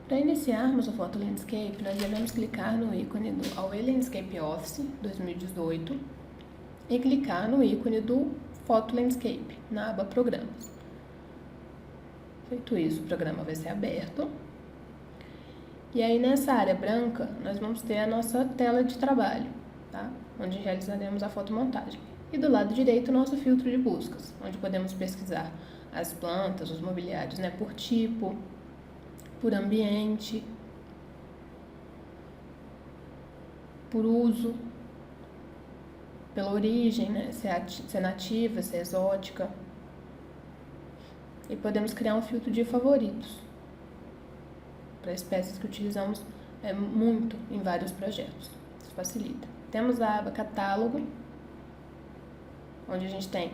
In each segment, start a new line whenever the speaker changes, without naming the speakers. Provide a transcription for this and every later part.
Para iniciarmos o Photo Landscape, nós devemos clicar no ícone do Away Landscape Office 2018 e clicar no ícone do Photo Landscape, na aba Programas. Feito isso, o programa vai ser aberto. E aí, nessa área branca, nós vamos ter a nossa tela de trabalho, tá? Onde realizaremos a fotomontagem. E do lado direito, o nosso filtro de buscas, onde podemos pesquisar as plantas, os mobiliários, né, por tipo, por ambiente, por uso, pela origem, né, se é nativa, se é exótica. E podemos criar um filtro de favoritos para espécies que utilizamos muito em vários projetos. Isso facilita. Temos a aba Catálogo, onde a gente tem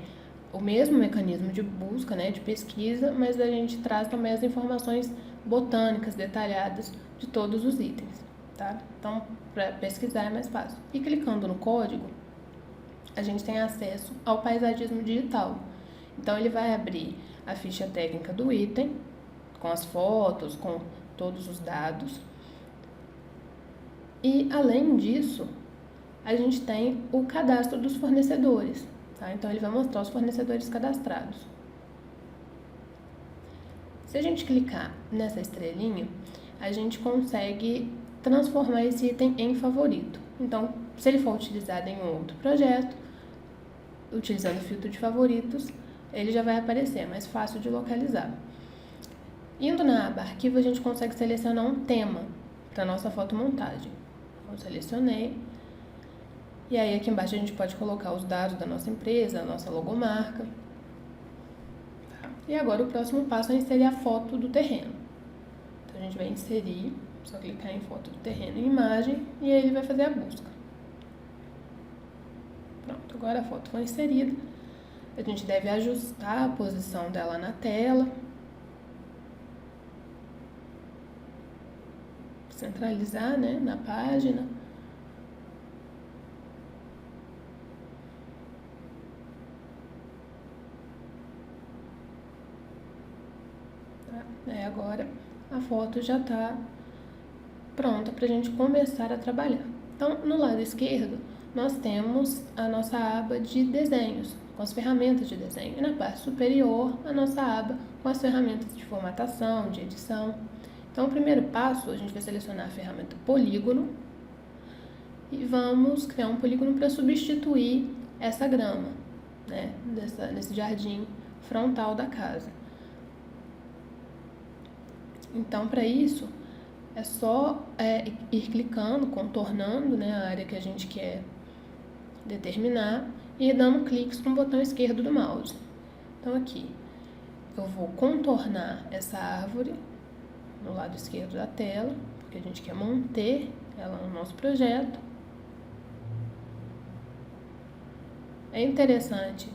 o mesmo mecanismo de busca, né, de pesquisa, mas a gente traz também as informações botânicas detalhadas de todos os itens, tá? Então, para pesquisar é mais fácil. E clicando no código, a gente tem acesso ao paisagismo digital. Então, ele vai abrir a ficha técnica do item, com as fotos, com todos os dados. E, além disso, a gente tem o cadastro dos fornecedores, tá? Então, ele vai mostrar os fornecedores cadastrados. Se a gente clicar nessa estrelinha, a gente consegue transformar esse item em favorito. Então, se ele for utilizado em um outro projeto, utilizando o filtro de favoritos, ele já vai aparecer, é mais fácil de localizar. Indo na aba Arquivo, a gente consegue selecionar um tema para a nossa fotomontagem. Eu selecionei. E aí, aqui embaixo, a gente pode colocar os dados da nossa empresa, a nossa logomarca. E agora, o próximo passo é inserir a foto do terreno. Então, a gente vai inserir, só clicar em foto do terreno em imagem, e aí ele vai fazer a busca. Pronto, agora a foto foi inserida. A gente deve ajustar a posição dela na tela. Centralizar, né, na página. Agora a foto já está pronta para a gente começar a trabalhar. Então, no lado esquerdo, nós temos a nossa aba de desenhos, com as ferramentas de desenho. E na parte superior, a nossa aba com as ferramentas de formatação, de edição. Então, o primeiro passo, a gente vai selecionar a ferramenta polígono e vamos criar um polígono para substituir essa grama, né, nesse jardim frontal da casa. Então, para isso, é só ir clicando, contornando, né, a área que a gente quer determinar e dando cliques com o botão esquerdo do mouse. Então, aqui, eu vou contornar essa árvore no lado esquerdo da tela, porque a gente quer manter ela no nosso projeto. É interessante,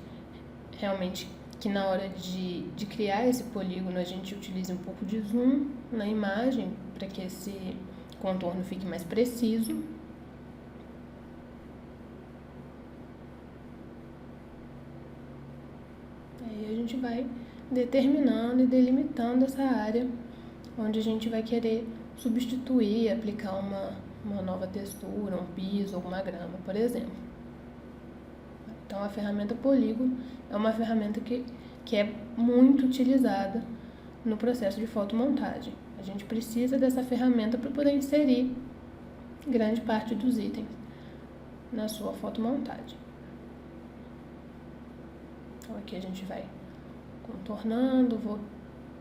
realmente, que na hora de criar esse polígono a gente utilize um pouco de zoom na imagem para que esse contorno fique mais preciso. Aí a gente vai determinando e delimitando essa área onde a gente vai querer substituir, aplicar uma nova textura, um piso ou uma grama, por exemplo. Então, a ferramenta polígono é uma ferramenta que é muito utilizada no processo de fotomontagem. A gente precisa dessa ferramenta para poder inserir grande parte dos itens na sua fotomontagem. Então, aqui a gente vai contornando, vou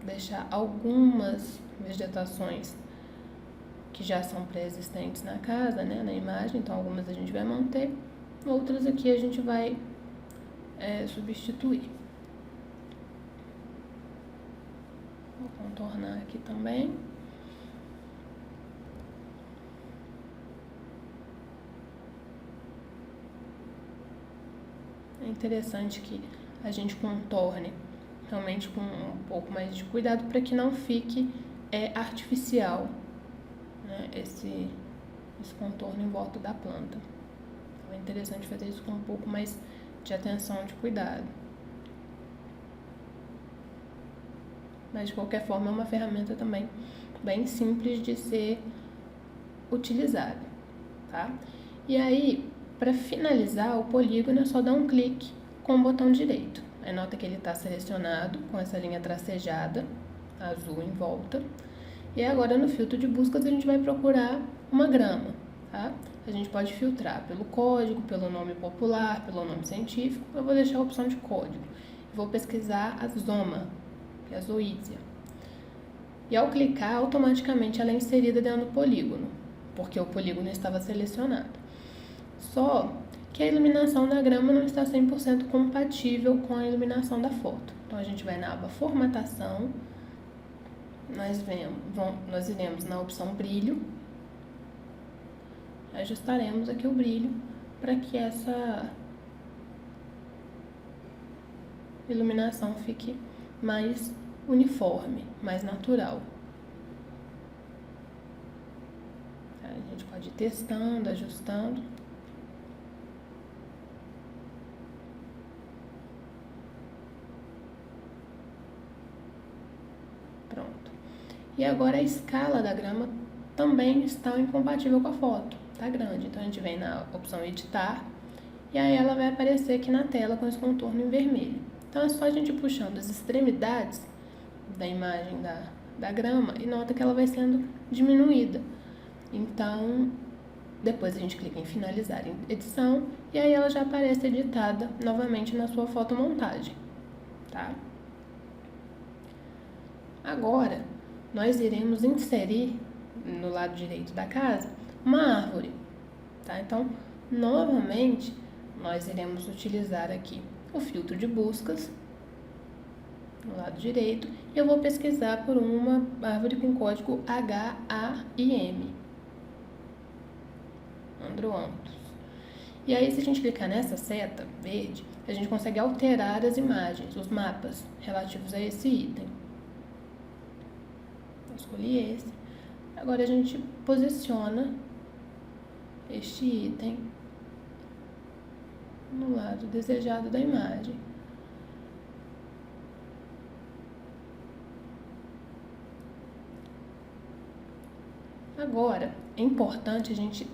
deixar algumas vegetações que já são pré-existentes na casa, né, na imagem, então algumas a gente vai manter. Outras aqui a gente vai substituir. Vou contornar aqui também. É interessante que a gente contorne realmente com um pouco mais de cuidado para que não fique artificial, né, esse contorno em volta da planta. É interessante fazer isso com um pouco mais de atenção, de cuidado. Mas, de qualquer forma, é uma ferramenta também bem simples de ser utilizado, tá? E aí, para finalizar o polígono, é só dar um clique com o botão direito. Aí nota que ele está selecionado com essa linha tracejada azul em volta. E agora no filtro de buscas a gente vai procurar uma grama, tá? A gente pode filtrar pelo código, pelo nome popular, pelo nome científico. Eu vou deixar a opção de código. Vou pesquisar a zoma, que é a zoídea. E ao clicar, automaticamente ela é inserida dentro do polígono, porque o polígono estava selecionado. Só que a iluminação da grama não está 100% compatível com a iluminação da foto. Então a gente vai na aba formatação, nós iremos na opção brilho, ajustaremos aqui o brilho para que essa iluminação fique mais uniforme, mais natural. A gente pode ir testando, ajustando. Pronto. E agora a escala da grama também está incompatível com a foto, tá grande. Então a gente vem na opção editar e aí ela vai aparecer aqui na tela com esse contorno em vermelho. Então é só a gente ir puxando as extremidades da imagem da grama e nota que ela vai sendo diminuída. Então depois a gente clica em finalizar em edição e aí ela já aparece editada novamente na sua fotomontagem, tá? Agora nós iremos inserir no lado direito da casa uma árvore, tá? Então novamente nós iremos utilizar aqui o filtro de buscas no lado direito e eu vou pesquisar por uma árvore com código HAIM, Androanthus. E aí se a gente clicar nessa seta verde, a gente consegue alterar as imagens, os mapas relativos a esse item. Eu escolhi esse. Agora a gente posiciona este item no lado desejado da imagem. Agora, é importante a gente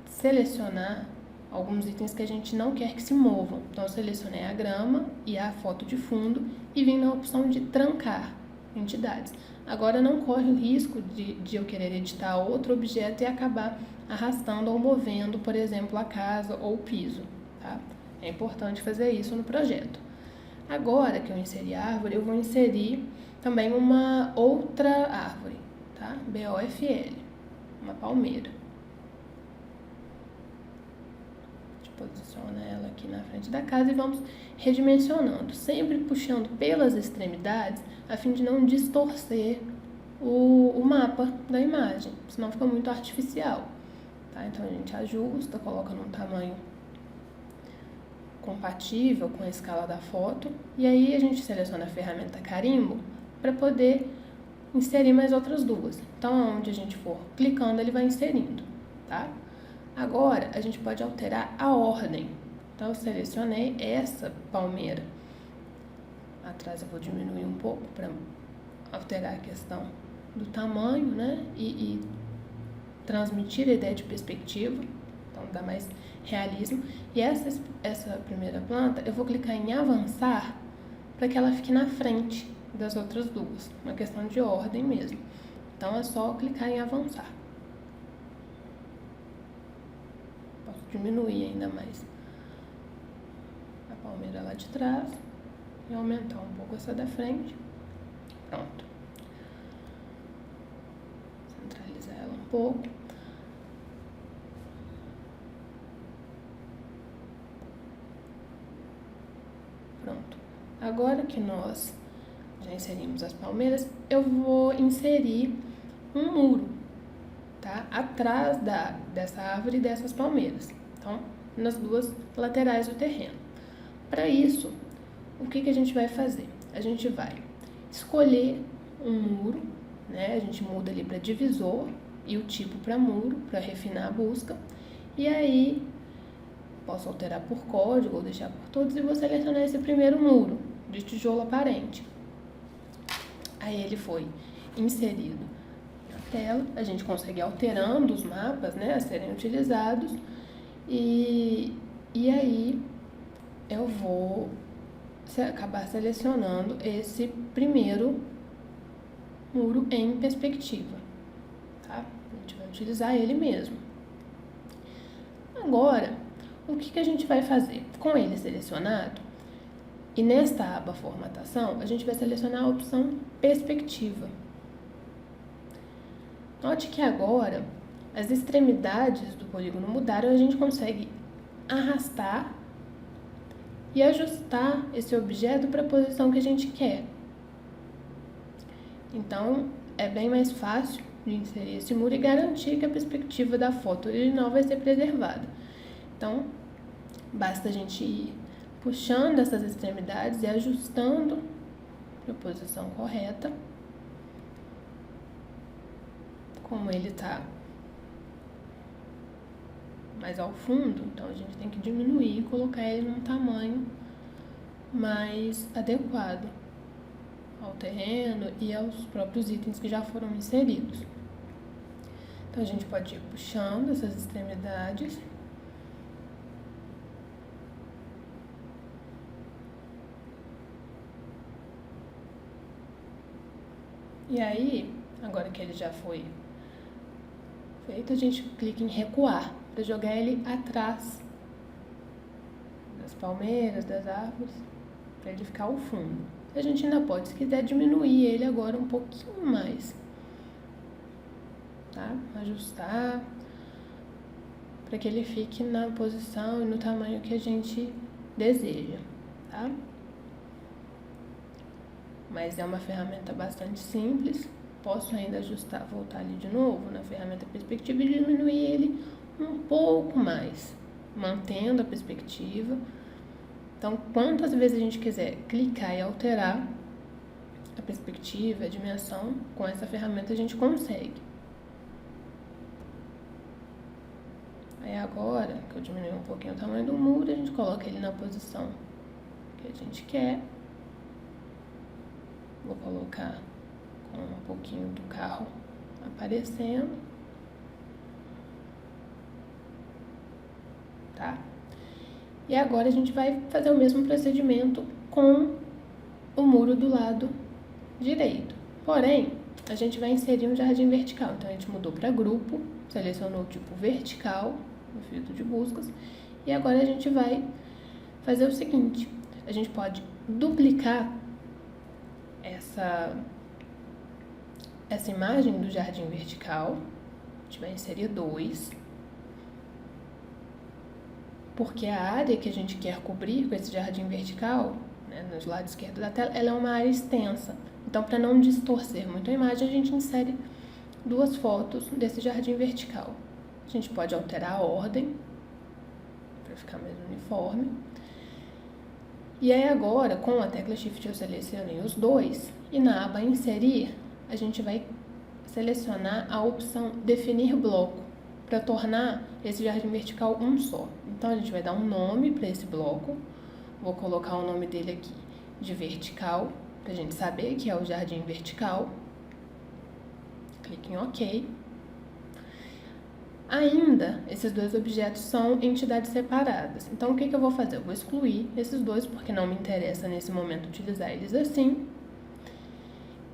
selecionar alguns itens que a gente não quer que se movam. Então, eu selecionei a grama e a foto de fundo e vim na opção de trancar entidades. Agora, não corre o risco de eu querer editar outro objeto e acabar arrastando ou movendo, por exemplo, a casa ou o piso, tá? É importante fazer isso no projeto. Agora que eu inseri a árvore, eu vou inserir também uma outra árvore, tá? BOFL, uma palmeira. A gente posiciona ela aqui na frente da casa e vamos redimensionando, sempre puxando pelas extremidades, a fim de não distorcer o mapa da imagem, senão fica muito artificial, tá? Então a gente ajusta, coloca num tamanho compatível com a escala da foto e aí a gente seleciona a ferramenta carimbo para poder inserir mais outras duas. Então, onde a gente for clicando, ele vai inserindo, tá? Agora, a gente pode alterar a ordem. Então, eu selecionei essa palmeira. Atrás eu vou diminuir um pouco para alterar a questão do tamanho, né? E transmitir a ideia de perspectiva. Então, dá mais realismo. E essa primeira planta, eu vou clicar em avançar para que ela fique na frente das outras duas. Uma questão de ordem mesmo. Então, é só clicar em avançar. Posso diminuir ainda mais a palmeira lá de trás e aumentar um pouco essa da frente. Pronto. Centralizar ela um pouco. Pronto. Agora que nós já inserimos as palmeiras, eu vou inserir um muro, tá? Atrás dessa árvore e dessas palmeiras. Então, nas duas laterais do terreno. Para isso, o que a gente vai fazer? A gente vai escolher um muro, né? A gente muda ali para divisor e o tipo para muro, para refinar a busca. E aí, posso alterar por código ou deixar por todos e vou selecionar esse primeiro muro de tijolo aparente. Aí ele foi inserido na tela, a gente consegue ir alterando os mapas, né, a serem utilizados, e aí eu vou acabar selecionando esse primeiro muro em perspectiva, tá? A gente vai utilizar ele mesmo. Agora, o que a gente vai fazer? Com ele selecionado, e nesta aba formatação, a gente vai selecionar a opção perspectiva. Note que agora as extremidades do polígono mudaram e a gente consegue arrastar e ajustar esse objeto para a posição que a gente quer. Então, é bem mais fácil de inserir esse muro e garantir que a perspectiva da foto original vai ser preservada. Então, basta a gente ir puxando essas extremidades e ajustando para a posição correta. Como ele está mais ao fundo, então a gente tem que diminuir e colocar ele num tamanho mais adequado ao terreno e aos próprios itens que já foram inseridos. Então a gente pode ir puxando essas extremidades. E aí, agora que ele já foi feito, a gente clica em recuar para jogar ele atrás das palmeiras, das árvores, para ele ficar ao fundo. A gente ainda pode, se quiser, diminuir ele agora um pouquinho mais, tá? Ajustar para que ele fique na posição e no tamanho que a gente deseja, tá? Mas é uma ferramenta bastante simples. Posso ainda ajustar, voltar ali de novo na ferramenta perspectiva e diminuir ele um pouco mais, mantendo a perspectiva. Então, quantas vezes a gente quiser clicar e alterar a perspectiva, a dimensão, com essa ferramenta a gente consegue. Aí agora, que eu diminui um pouquinho o tamanho do muro, a gente coloca ele na posição que a gente quer. Vou colocar com um pouquinho do carro aparecendo. Tá? E agora a gente vai fazer o mesmo procedimento com o muro do lado direito. Porém, a gente vai inserir um jardim vertical. Então, a gente mudou para grupo, selecionou o tipo vertical no filtro de buscas. E agora a gente vai fazer o seguinte. A gente pode duplicar essa imagem do jardim vertical. A gente vai inserir 2. Porque a área que a gente quer cobrir com esse jardim vertical, né, no lado esquerdo da tela, ela é uma área extensa. Então, para não distorcer muito a imagem, a gente insere 2 fotos desse jardim vertical. A gente pode alterar a ordem, para ficar mais uniforme. E aí agora, com a tecla Shift, eu selecionei os 2, e na aba Inserir, a gente vai selecionar a opção Definir Bloco, para tornar esse jardim vertical um só. Então, a gente vai dar um nome para esse bloco. Vou colocar o nome dele aqui de vertical, para a gente saber que é o jardim vertical. Clique em OK. Ainda, esses 2 objetos são entidades separadas. Então, o que eu vou fazer? Eu vou excluir esses 2, porque não me interessa nesse momento utilizar eles assim.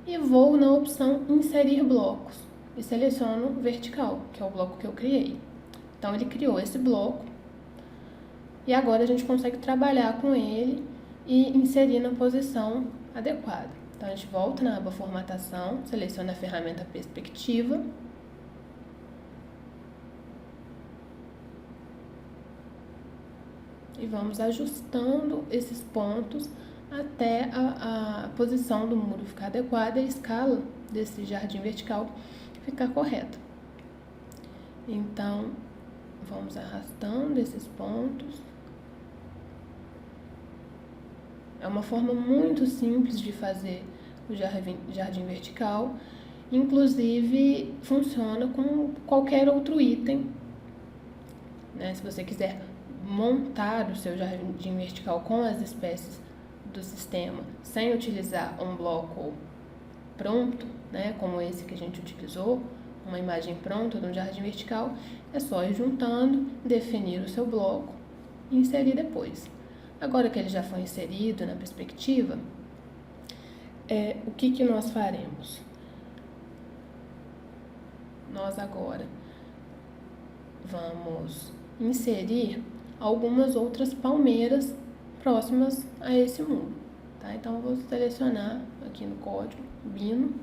E vou na opção Inserir Blocos. E seleciono vertical, que é o bloco que eu criei. Então, ele criou esse bloco. E agora a gente consegue trabalhar com ele e inserir na posição adequada. Então, a gente volta na aba Formatação, seleciona a ferramenta Perspectiva. E vamos ajustando esses pontos até a posição do muro ficar adequada e a escala desse jardim vertical ficar correta. Então, vamos arrastando esses pontos. É uma forma muito simples de fazer o jardim vertical. Inclusive, funciona com qualquer outro item, né? Se você quiser montar o seu jardim vertical com as espécies do sistema sem utilizar um bloco pronto, né, como esse que a gente utilizou, uma imagem pronta de um jardim vertical, é só ir juntando, definir o seu bloco e inserir depois. Agora que ele já foi inserido na perspectiva, o que nós faremos? Nós agora vamos inserir algumas outras palmeiras próximas a esse muro, tá? Então, eu vou selecionar aqui no código Bino,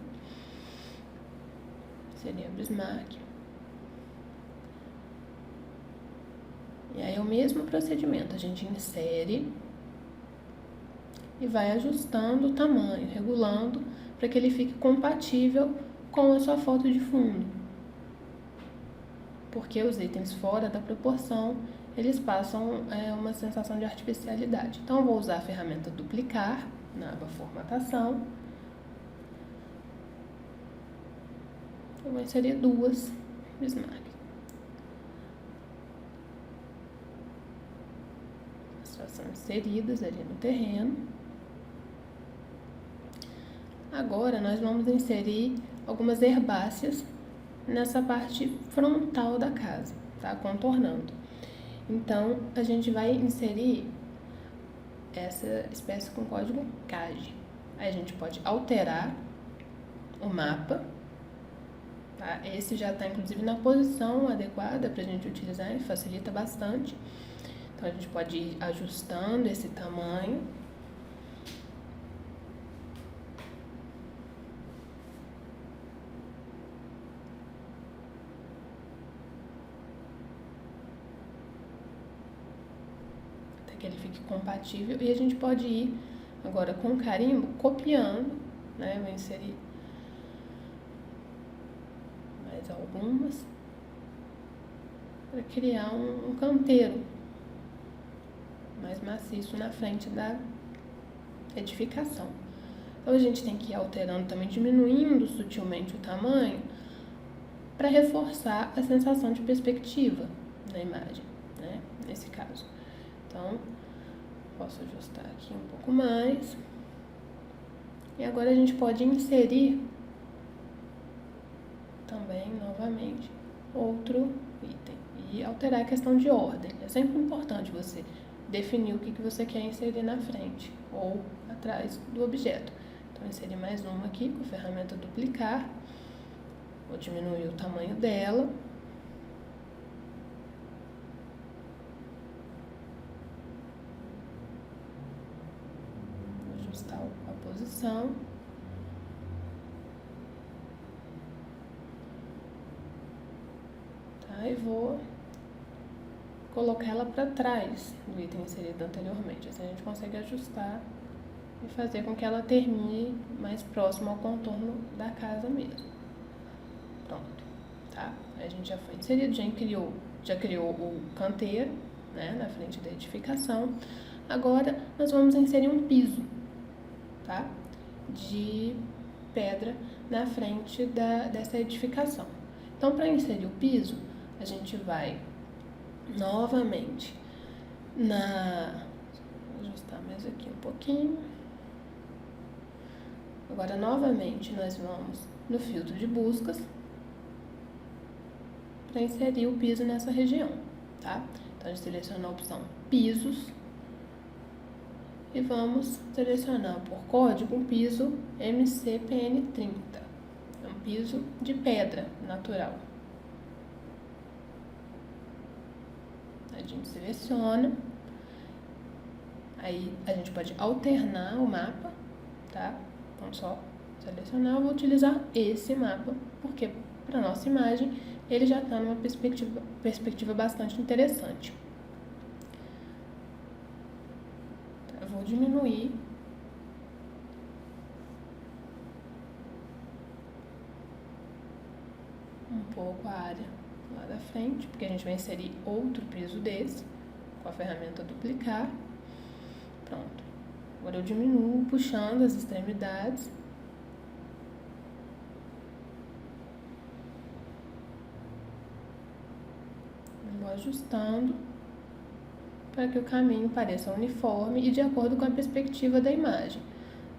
seria Bismarck. E aí é o mesmo procedimento, a gente insere e vai ajustando o tamanho, regulando para que ele fique compatível com a sua foto de fundo. Porque os itens fora da proporção, eles passam uma sensação de artificialidade. Então, eu vou usar a ferramenta duplicar na aba formatação. Eu vou inserir 2 Bismarck. Elas são inseridas ali no terreno. Agora, nós vamos inserir algumas herbáceas nessa parte frontal da casa, tá? Contornando. Então, a gente vai inserir essa espécie com código CAGE. Aí a gente pode alterar o mapa, tá? Esse já está, inclusive, na posição adequada para a gente utilizar e facilita bastante. Então, a gente pode ir ajustando esse tamanho. Que ele fique compatível, e a gente pode ir agora com carimbo copiando, né? Vou inserir mais algumas para criar um canteiro mais maciço na frente da edificação. Então a gente tem que ir alterando também, diminuindo sutilmente o tamanho para reforçar a sensação de perspectiva na imagem, né? Nesse caso. Então, posso ajustar aqui um pouco mais. E agora a gente pode inserir também, novamente, outro item. E alterar a questão de ordem. É sempre importante você definir o que você quer inserir na frente ou atrás do objeto. Então, inserir mais uma aqui com a ferramenta duplicar. Vou diminuir o tamanho dela. Ajustar a posição. Tá, e vou colocar ela para trás do item inserido anteriormente. Assim a gente consegue ajustar e fazer com que ela termine mais próximo ao contorno da casa mesmo. Pronto, tá? Aí a gente já foi inserido, já criou o canteiro, né, na frente da edificação. Agora nós vamos inserir um piso, tá? De pedra na frente dessa edificação. Então, para inserir o piso, a gente vai novamente vou ajustar mais aqui um pouquinho. Agora, novamente, nós vamos no filtro de buscas para inserir o piso nessa região, tá? Então, a gente seleciona a opção pisos e vamos selecionar por código um piso MCPN30. É um piso de pedra natural. A gente seleciona, aí a gente pode alternar o mapa, tá? Então, só selecionar, eu vou utilizar esse mapa, porque para nossa imagem ele já está numa perspectiva bastante interessante. Eu vou diminuir um pouco a área lá da frente, porque a gente vai inserir outro piso desse com a ferramenta duplicar. Pronto. Agora eu diminuo puxando as extremidades. Vou ajustando para que o caminho pareça uniforme e de acordo com a perspectiva da imagem.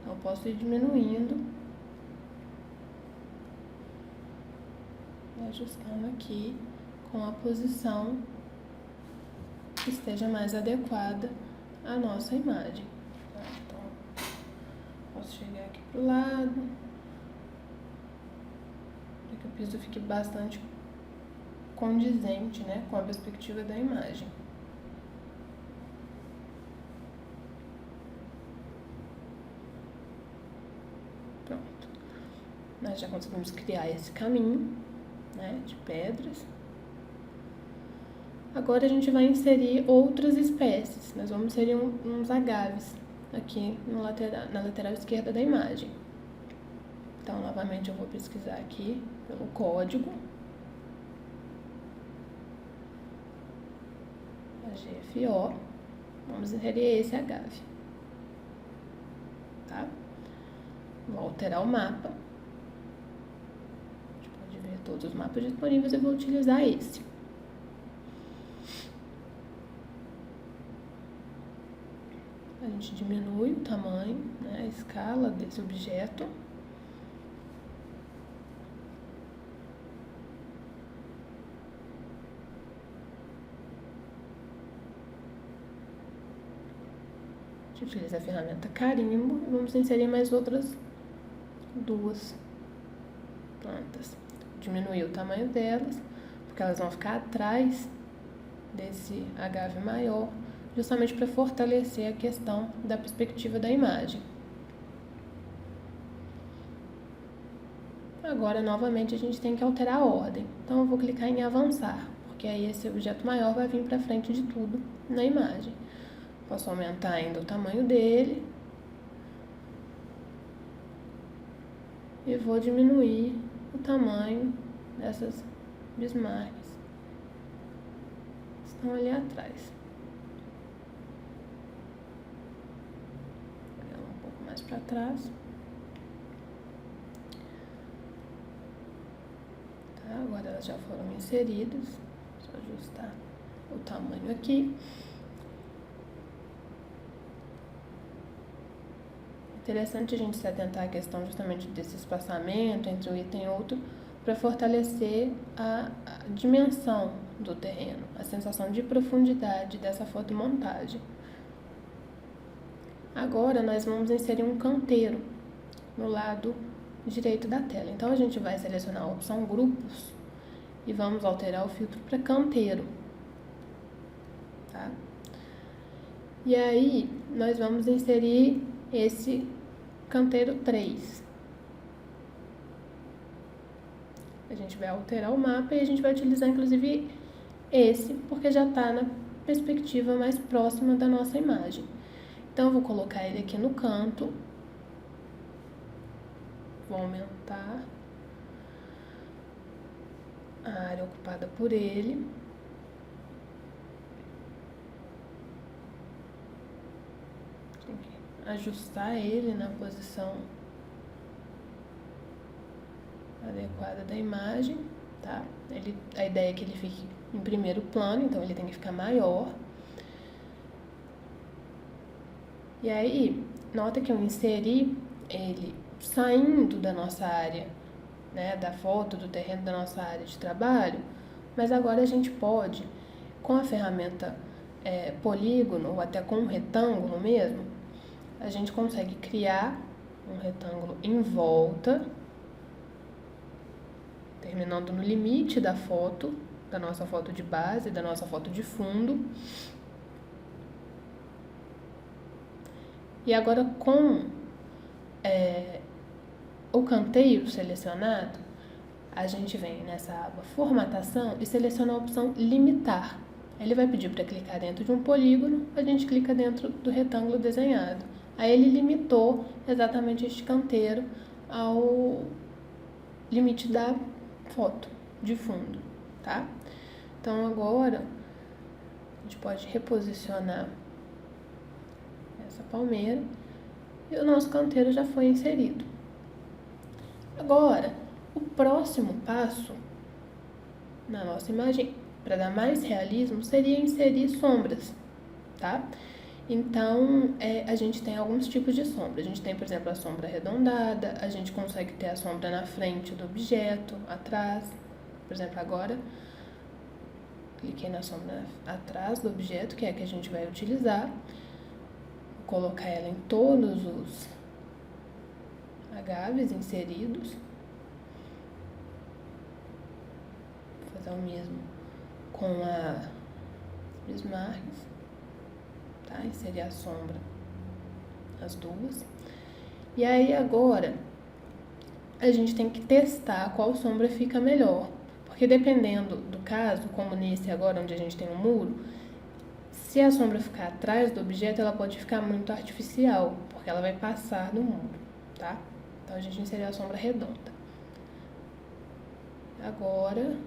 Então, eu posso ir diminuindo e ajustando aqui com a posição que esteja mais adequada à nossa imagem. Tá? Então, posso chegar aqui pro lado, para que o piso fique bastante condizente, né, com a perspectiva da imagem. Pronto. Nós já conseguimos criar esse caminho, né, de pedras. Agora a gente vai inserir outras espécies. Nós vamos inserir uns agaves aqui no na lateral esquerda da imagem. Então, novamente, eu vou pesquisar aqui pelo código. A GFO. Vamos inserir esse agave. Tá? Vou alterar o mapa. A gente pode ver todos os mapas disponíveis e vou utilizar esse. A gente diminui o tamanho, né, a escala desse objeto. A gente utiliza a ferramenta carimbo e vamos inserir mais outras duas plantas. Diminuir o tamanho delas, porque elas vão ficar atrás desse agave maior, justamente para fortalecer a questão da perspectiva da imagem. Agora, novamente, a gente tem que alterar a ordem. Então, eu vou clicar em avançar, porque aí esse objeto maior vai vir para frente de tudo na imagem. Posso aumentar ainda o tamanho dele. E vou diminuir o tamanho dessas bismarcks que estão ali atrás. Para trás. Tá, agora elas já foram inseridas. Só ajustar o tamanho aqui. Interessante a gente se atentar à questão justamente desse espaçamento entre um item e outro para fortalecer a dimensão do terreno, a sensação de profundidade dessa fotomontagem. Agora, nós vamos inserir um canteiro no lado direito da tela. Então, a gente vai selecionar a opção Grupos e vamos alterar o filtro para Canteiro. Tá? E aí, nós vamos inserir esse canteiro 3. A gente vai alterar o mapa e a gente vai utilizar, inclusive, esse, porque já está na perspectiva mais próxima da nossa imagem. Então, eu vou colocar ele aqui no canto. Vou aumentar a área ocupada por ele. Tem que ajustar ele na posição adequada da imagem, tá? A ideia é que ele fique em primeiro plano, então ele tem que ficar maior. E aí, nota que eu inseri ele saindo da nossa área, né, da foto, do terreno da nossa área de trabalho, mas agora a gente pode, com a ferramenta polígono, ou até com um retângulo mesmo, a gente consegue criar um retângulo em volta, terminando no limite da foto, da nossa foto de base, da nossa foto de fundo. E agora, com o canteiro selecionado, a gente vem nessa aba Formatação e seleciona a opção Limitar. Ele vai pedir para clicar dentro de um polígono, a gente clica dentro do retângulo desenhado. Aí ele limitou exatamente este canteiro ao limite da foto de fundo, tá? Então agora a gente pode reposicionar essa palmeira e o nosso canteiro já foi inserido. Agora, o próximo passo na nossa imagem, para dar mais realismo, seria inserir sombras, tá? Então, a gente tem alguns tipos de sombra. A gente tem, por exemplo, a sombra arredondada, a gente consegue ter a sombra na frente do objeto, atrás, Por exemplo, agora, cliquei na sombra atrás do objeto, que é a que a gente vai utilizar. Vou colocar ela em todos os agaves inseridos. Vou fazer o mesmo com as bismarcks, tá? Inserir a sombra, as duas. E aí agora a gente tem que testar qual sombra fica melhor, porque dependendo do caso, como nesse agora onde a gente tem um muro, se a sombra ficar atrás do objeto, ela pode ficar muito artificial, porque ela vai passar no muro, tá? Então a gente inseriu a sombra redonda. Agora,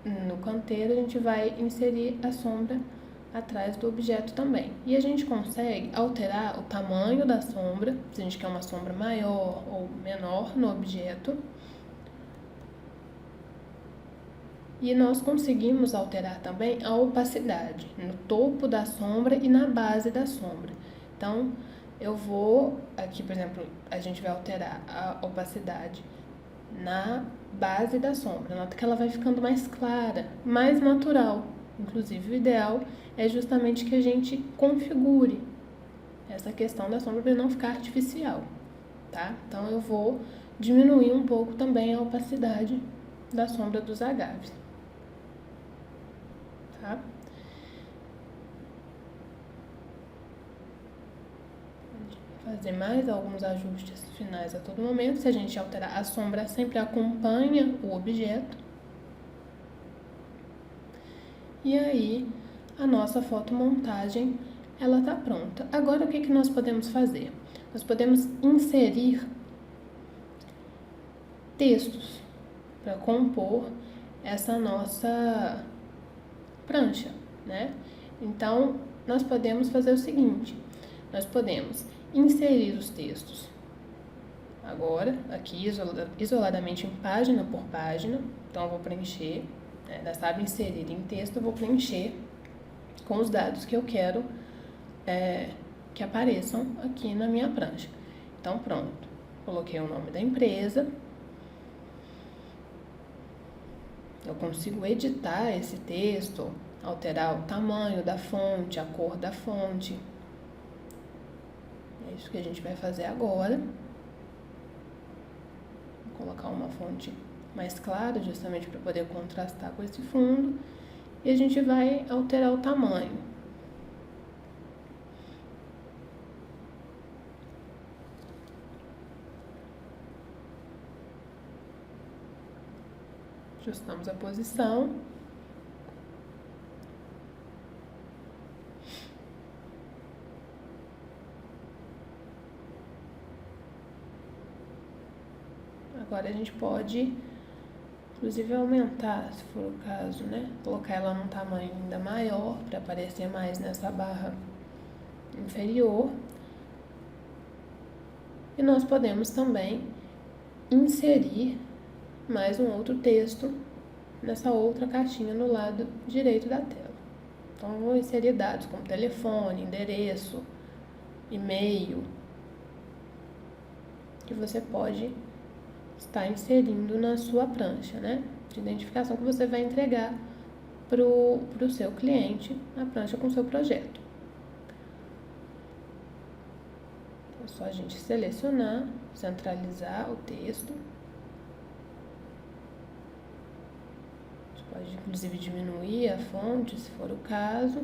no canteiro, a gente vai inserir a sombra atrás do objeto também. E a gente consegue alterar o tamanho da sombra, se a gente quer uma sombra maior ou menor no objeto. E nós conseguimos alterar também a opacidade no topo da sombra e na base da sombra. Então, eu vou, aqui por exemplo, a gente vai alterar a opacidade na base da sombra. Nota que ela vai ficando mais clara, mais natural. Inclusive, o ideal é justamente que a gente configure essa questão da sombra para não ficar artificial, tá? Então, eu vou diminuir um pouco também a opacidade da sombra dos agaves, tá? Fazer mais alguns ajustes finais a todo momento. Se a gente alterar, a sombra sempre acompanha o objeto. E aí, a nossa fotomontagem, ela tá pronta. Agora, o que que nós podemos fazer? Nós podemos inserir textos para compor essa nossa prancha, né? Então, nós podemos fazer o seguinte, nós podemos inserir os textos agora, aqui isoladamente em página por página. Então, eu vou preencher, nessa aba inserir em texto, eu vou preencher com os dados que eu quero que apareçam aqui na minha prancha. Então, pronto, coloquei o nome da empresa. Eu consigo editar esse texto, alterar o tamanho da fonte, a cor da fonte. É isso que a gente vai fazer agora. Vou colocar uma fonte mais clara, justamente para poder contrastar com esse fundo. E a gente vai alterar o tamanho. Ajustamos a posição. Agora a gente pode, inclusive, aumentar, se for o caso, né? Colocar ela num tamanho ainda maior, para aparecer mais nessa barra inferior. E nós podemos também inserir mais um outro texto nessa outra caixinha no lado direito da tela. Então, eu vou inserir dados como telefone, endereço, e-mail, que você pode estar inserindo na sua prancha, né? De identificação que você vai entregar pro seu cliente a prancha com o seu projeto. É só a gente selecionar, centralizar o texto. Pode, inclusive, diminuir a fonte, se for o caso.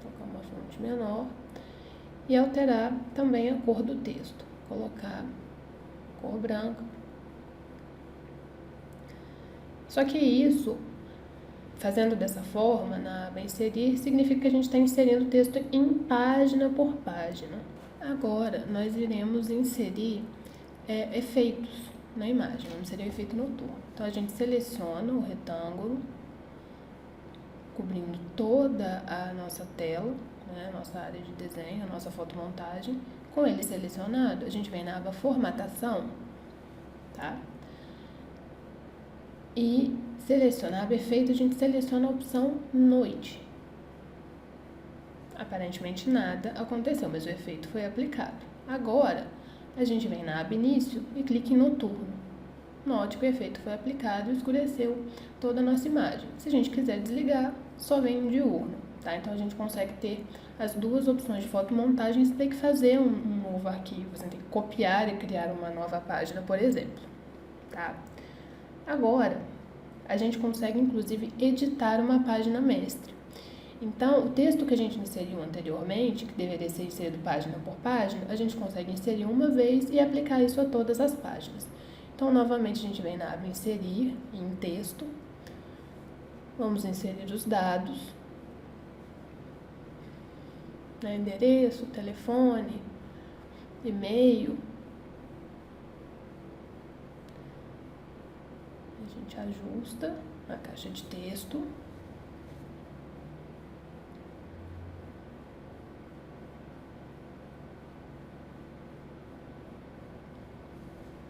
Colocar uma fonte menor. E alterar também a cor do texto. Colocar cor branca. Só que isso, fazendo dessa forma, na aba inserir, significa que a gente está inserindo o texto em página por página. Agora, nós iremos inserir efeitos na imagem, vamos inserir o efeito noturno. Então, a gente seleciona o retângulo, cobrindo toda a nossa tela, né, nossa área de desenho, a nossa fotomontagem. Com ele selecionado, a gente vem na aba formatação, tá? E selecionar a aba efeito, a gente seleciona a opção noite. Aparentemente nada aconteceu, mas o efeito foi aplicado. Agora, a gente vem na aba Início e clica em Noturno. Note que o efeito foi aplicado e escureceu toda a nossa imagem. Se a gente quiser desligar, só vem em Diurno, tá? Então a gente consegue ter as duas opções de fotomontagem sem ter que fazer um novo arquivo, sem ter que copiar e criar uma nova página, por exemplo, tá? Agora, a gente consegue inclusive editar uma página mestre. Então, o texto que a gente inseriu anteriormente, que deveria ser inserido página por página, a gente consegue inserir uma vez e aplicar isso a todas as páginas. Então, novamente, a gente vem na aba Inserir, em Texto. Vamos inserir os dados. Endereço, telefone, e-mail. A gente ajusta a caixa de texto.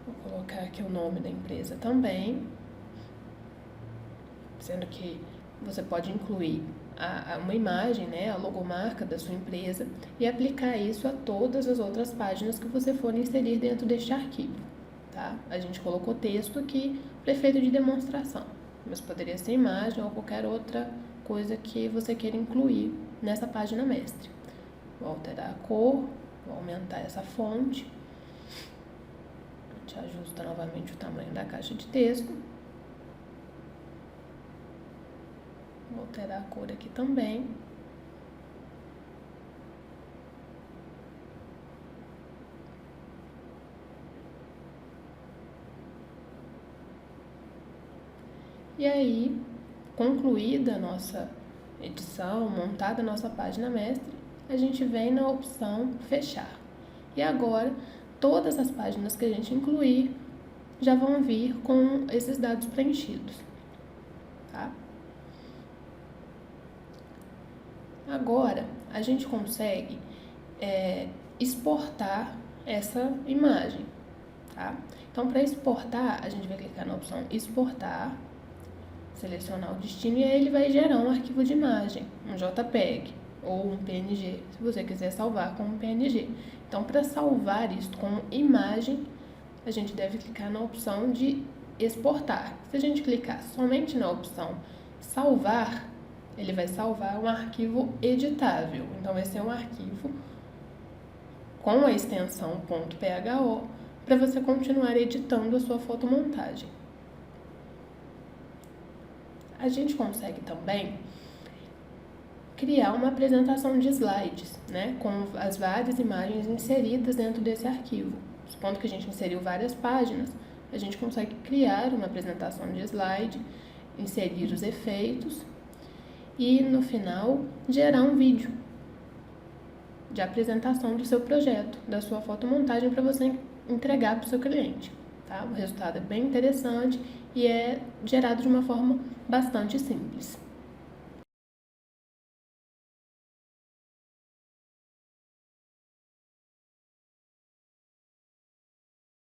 Vou colocar aqui o nome da empresa também, sendo que você pode incluir uma imagem, né, a logomarca da sua empresa e aplicar isso a todas as outras páginas que você for inserir dentro deste arquivo, tá? A gente colocou texto aqui para efeito de demonstração, mas poderia ser imagem ou qualquer outra coisa que você queira incluir nessa página mestre. Vou alterar a cor, vou aumentar essa fonte. A gente ajusta novamente o tamanho da caixa de texto. Vou alterar a cor aqui também. E aí, concluída a nossa edição, montada a nossa página mestre, a gente vem na opção Fechar. E agora, todas as páginas que a gente incluir já vão vir com esses dados preenchidos, tá? Agora, a gente consegue exportar essa imagem, tá? Então, para exportar, a gente vai clicar na opção Exportar, selecionar o destino e aí ele vai gerar um arquivo de imagem, um JPEG ou um PNG, se você quiser salvar como PNG. Então, para salvar isso como imagem, a gente deve clicar na opção de exportar. Se a gente clicar somente na opção salvar, ele vai salvar um arquivo editável. Então, vai ser um arquivo com a extensão .pho para você continuar editando a sua fotomontagem. A gente consegue também criar uma apresentação de slides, né, com as várias imagens inseridas dentro desse arquivo. Supondo que a gente inseriu várias páginas, a gente consegue criar uma apresentação de slide, inserir os efeitos e, no final, gerar um vídeo de apresentação do seu projeto, da sua fotomontagem para você entregar para o seu cliente, tá? O resultado é bem interessante e é gerado de uma forma bastante simples.